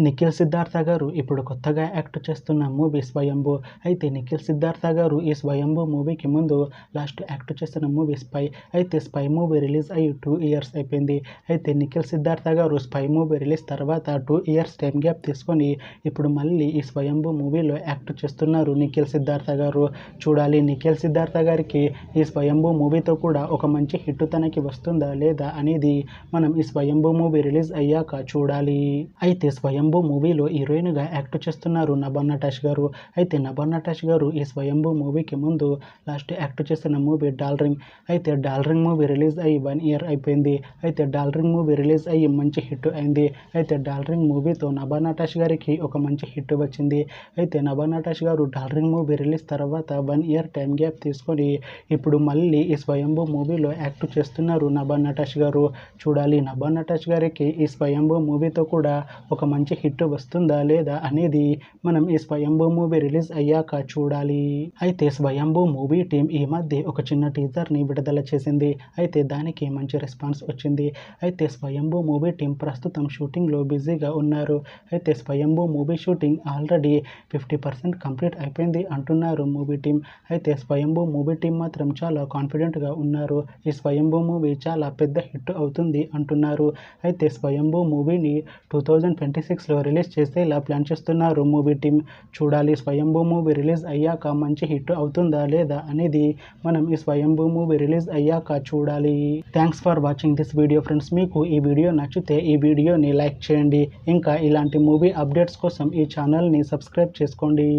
నిఖిల్ సిద్ధార్థ గారు ఇప్పుడు కొత్తగా యాక్ట్ చేస్తున్న మూవీ స్వయంభూ. అయితే నిఖిల్ సిద్ధార్థ గారు ఈ స్వయంభూ మూవీకి ముందు లాస్ట్ యాక్ట్ చేస్తున్న మూవీ స్పై. అయితే స్పై మూవీ రిలీజ్ అయ్యి 2 ఇయర్స్ అయిపోయింది. అయితే నిఖిల్ సిద్ధార్థ గారు స్పై మూవీ రిలీజ్ తర్వాత 2 ఇయర్స్ టైం గ్యాప్ తీసుకొని ఇప్పుడు మళ్ళీ ఈ స్వయంభూ మూవీలో యాక్ట్ చేస్తున్నారు నిఖిల్ సిద్ధార్థ గారు. చూడాలి నిఖిల్ సిద్ధార్థ గారికి ఈ స్వయంభూ మూవీతో కూడా ఒక మంచి హిట్ తనకి వస్తుందా లేదా అనేది మనం ఈ స్వయంభూ మూవీ రిలీజ్ అయ్యాక చూడాలి. అయితే స్వయంభూ మూవీలో హీరోయిన్గా యాక్ట్ చేస్తున్నారు నభా నటాష్ గారు. అయితే నభా నటాష్ గారు ఈ స్వయంభూ మూవీకి ముందు లాస్ట్ యాక్ట్ చేసిన మూవీ డార్లింగ్. అయితే డార్లింగ్ మూవీ రిలీజ్ అయ్యి 1 ఇయర్ అయిపోయింది. అయితే డార్లింగ్ మూవీ రిలీజ్ అయ్యి మంచి హిట్ అయింది. అయితే డార్లింగ్ మూవీతో నభా నటాష్ గారికి ఒక మంచి హిట్ వచ్చింది. అయితే నభా నటాష్ గారు డార్లింగ్ మూవీ రిలీజ్ తర్వాత 1 ఇయర్ టైం గ్యాప్ తీసుకొని ఇప్పుడు మళ్ళీ ఈ స్వయంభూ మూవీలో యాక్ట్ చేస్తున్నారు నభా నటాష్ గారు. చూడాలి నభా నటాష్ గారికి ఈ స్వయంభూ మూవీతో కూడా ఒక మంచి హిట్ వస్తుందా లేదా అనేది మనం ఈ స్వయంభూ మూవీ రిలీజ్ అయ్యాక చూడాలి. అయితే స్వయంభూ మూవీ టీం ఈ మధ్య ఒక చిన్న టీజర్ని విడుదల చేసింది. అయితే దానికి మంచి రెస్పాన్స్ వచ్చింది. అయితే స్వయంభూ మూవీ టీం ప్రస్తుతం షూటింగ్లో బిజీగా ఉన్నారు. అయితే స్వయంభూ మూవీ షూటింగ్ ఆల్రెడీ 50% కంప్లీట్ అయిపోయింది అంటున్నారు మూవీ టీం. అయితే స్వయంభూ మూవీ టీం మాత్రం చాలా కాన్ఫిడెంట్గా ఉన్నారు. ఈ స్వయంభూ మూవీ చాలా పెద్ద హిట్ అవుతుంది అంటున్నారు. అయితే స్వయంభూ మూవీని 2026లో రిలీజ్ చేసేలా ప్లాన్ చేస్తున్నారు మూవీ టీం. చూడాలి స్వయంభూ మూవీ రిలీజ్ అయ్యాక మంచి హిట్ అవుతుందా లేదా అనేది మనం ఈ స్వయంభూ మూవీ రిలీజ్ అయ్యాక చూడాలి. Thanks for watching this video friends. మీకు ఈ వీడియో నచ్చితే ఈ వీడియోని లైక్ చేయండి. ఇంకా ఇలాంటి మూవీ అప్డేట్స్ కోసం ఈ ఛానల్ని సబ్స్క్రైబ్ చేసుకోండి.